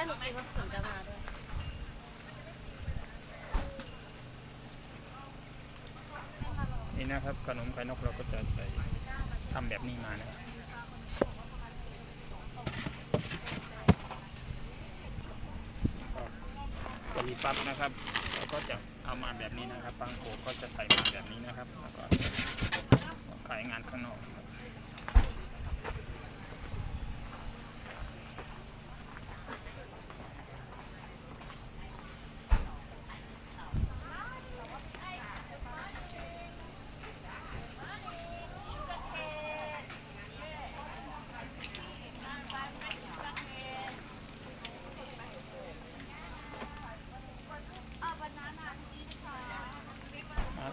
หนูคิดว่าฝนจะมาด้วยนี่นะครับขนมไข่นกเราก็จะใส่ทำแบบนี้มานะกะหรี่ปั๊บนะครับเราก็จะเอามาแบบนี้นะครับปังโกก็จะใส่มาแบบนี้นะครับแล้วก็ขายงานข้างนอก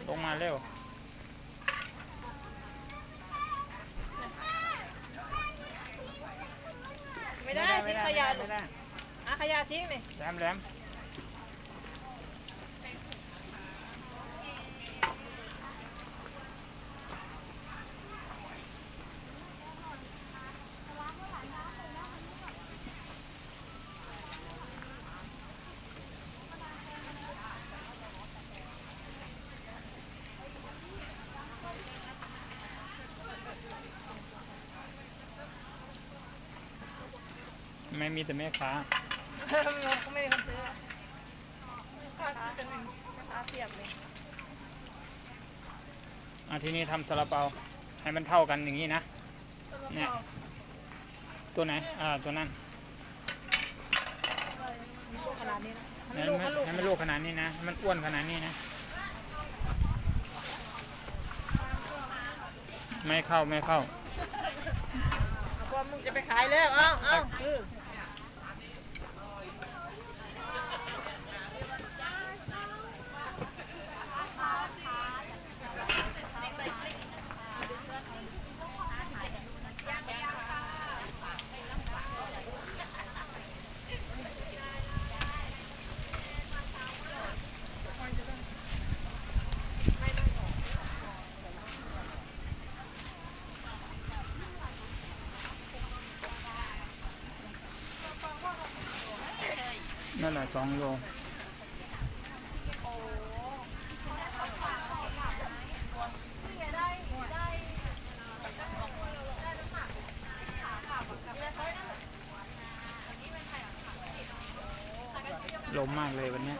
ลงมาเร็วไม่ได้ทิ้งขยะไม่ได้ขยะทิ้งเลยแหลมไม่มีแต่แม่ค้าไม่มีคนซื้อค้าเป็นค้าเทียบเลยทีนี้ทำซาลาเปาให้มันเท่ากันอย่างนี้นะเนี่ยตัวไหนตัวนั้นขนาดนี้นะให้มันลูกขนาดนี้นะมันอ้วนขนาดนี้นะไม่เข้าว่ามึงจะไปขายแล้วเอานั่นแหละ2 โลลมมากเลยวันนี้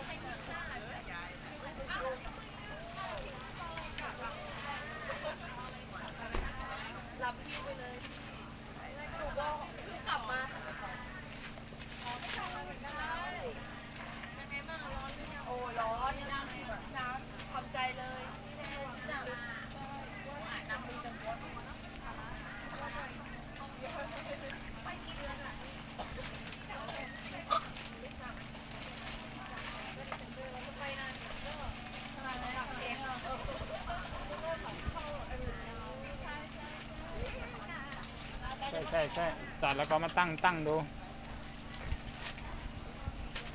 ใช่ตัดแล้วก็มาตั้งดู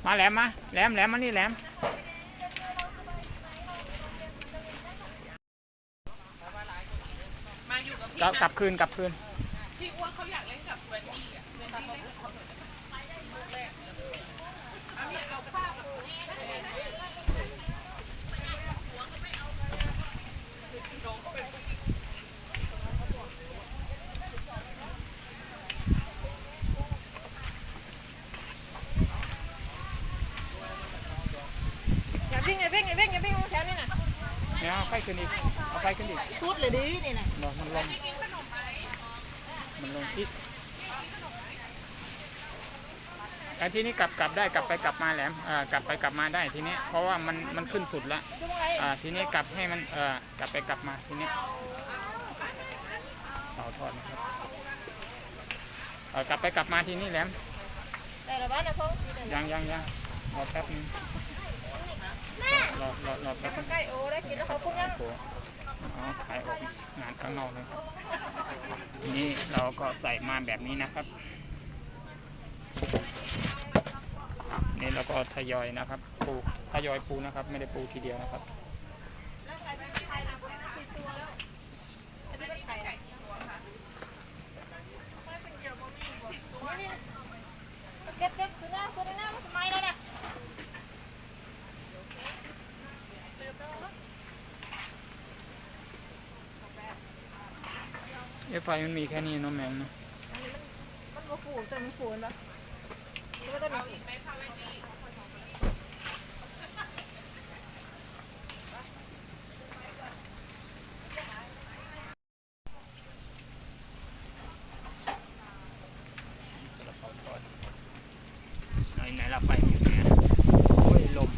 มาแหลมมานี่แหลมกลับคืนพี่อ้วนเขาอยากเล่นกับเวนดี้อ่ะอย่าวิ่งแถวนี้นะเนี่ยเอาไฟขึ้นอีกสุดเลยดินี่นะมันลงที่ทีนี้กลับได้กลับไปกลับมาแหลมกลับไปกลับมาได้ทีนี้เพราะว่ามันขึ้นสุดแล้วทีนี้กลับให้มันกลับไปกลับมาทีนี้ต่อทอดนะครับกลับไปกลับมาทีนี้แหลมแต่ละบ้านนะพงยังรอแป๊บนึงรอแป๊บนึงใกล้โอ้ได้กินแล้วเขาพุ่งยังขายออกงานข้างนอกเลยครับนี่เราก็ใส่มาแบบนี้นะครับนี่เราก็ทยอยนะครับทยอยปูนะครับไม่ได้ปูทีเดียวนะครับ เก็บคือหน้ามันทำไมแล้วเนี่ยไฟมันมีแค่นี้เน้องแมงนะ อันนี้มันมาฝูแต่มันฝูนปะนี่ก็จะมี ไหนเราไปอยู่เนี่ยโอ้ยลม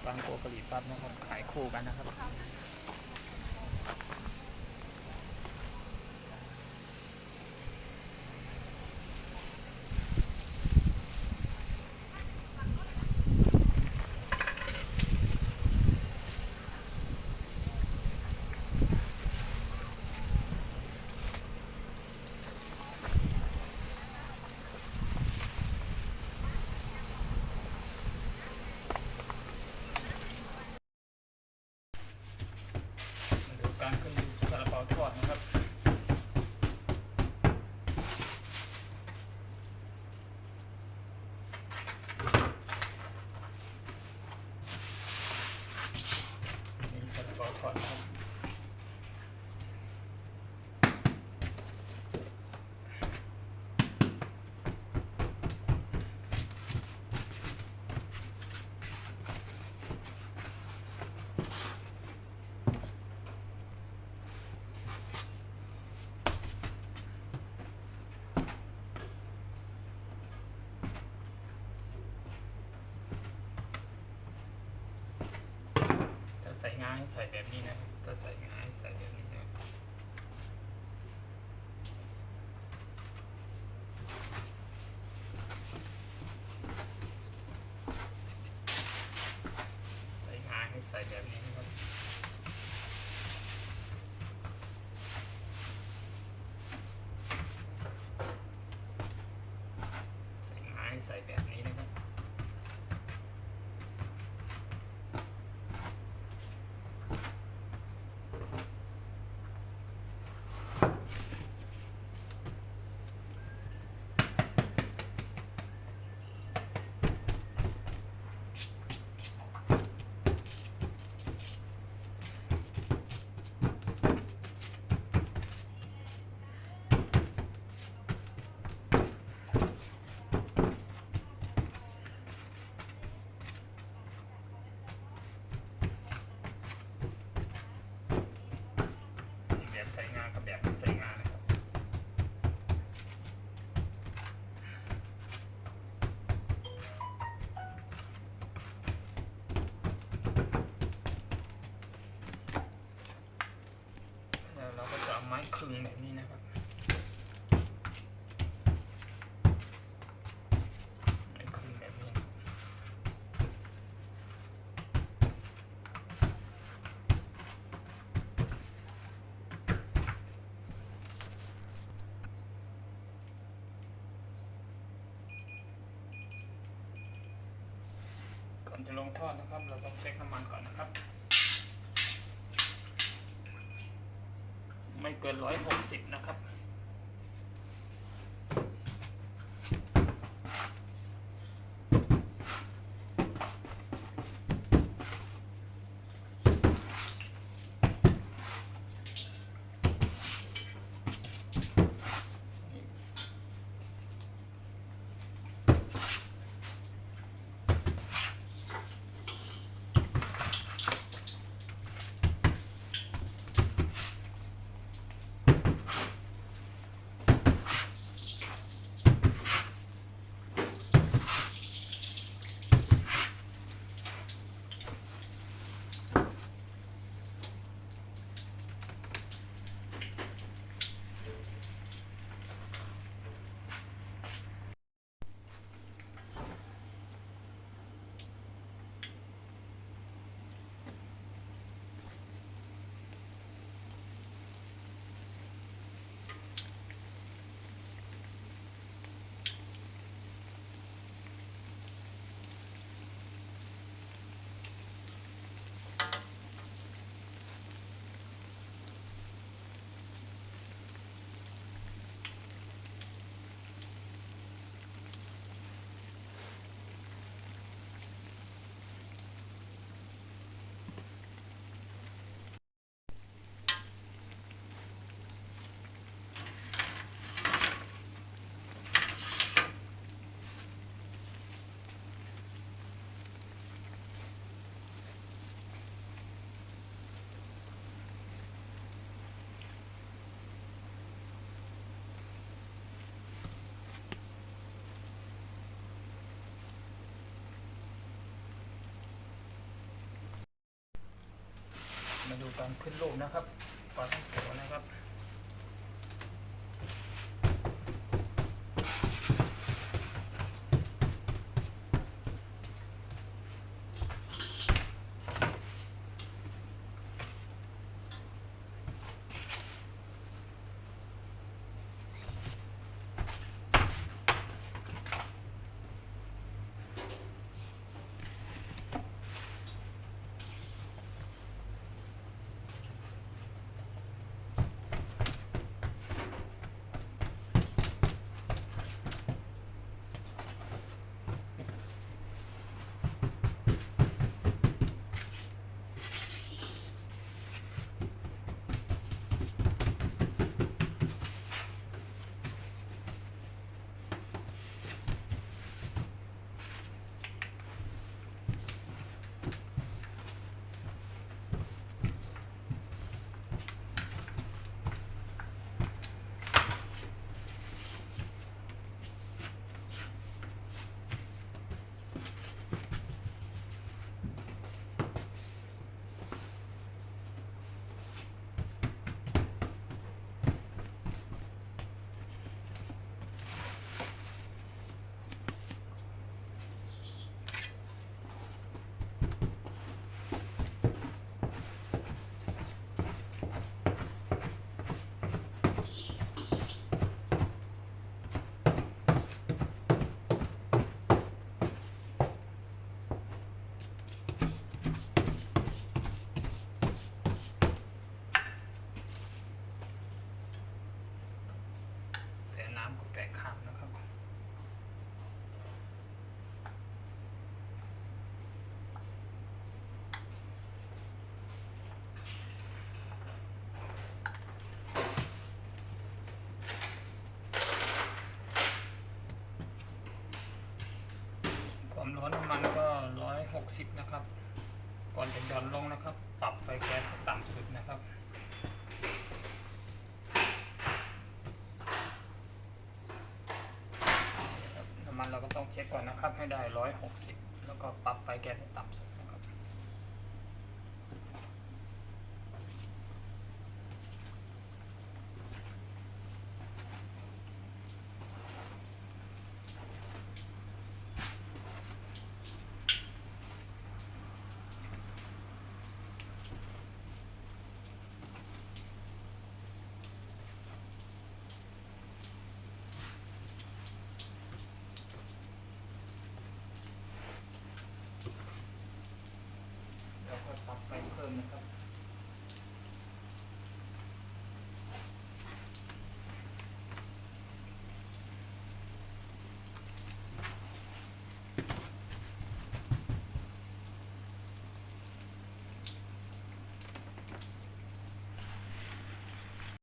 บางโกกะหรี่ปั๊บนะครับขายคู่กันนะครับการขึ้นซาลาเปาทอดนะครับนี่ซาลาเปาทอดนะครับใส่งาให้ใส่แบบนี้นะถ้าใส่งาให้ใส่แบบนี้นะใส่งาให้ใส่แบบนี้นะครับใส่งาให้ใส่แบบนี้นะครับแบบใส่งากับแบบไม่ใส่งานะครับแล้วเราก็จะเอาไม้คลึงแบบนี้นะครับไม้คลึงแบบนี้ก่อนจะลงทอดนะครับเราต้องเช็คน้ำมันก่อนนะครับไม่เกิน160นะครับ มาดูการขึ้นรูปนะครับปลาท่องโกนะครับน้ำก็แตกข้ามนะครับความร้อนน้ำมันก็160นะครับก่อนจะหย่อนลงนะครับปรับไฟแก๊สต่ำสุดนะครับน้ำมันเราก็ต้องเช็คก่อนนะครับให้ได้160แล้วก็ปรับไฟแก๊สให้ต่ำสุด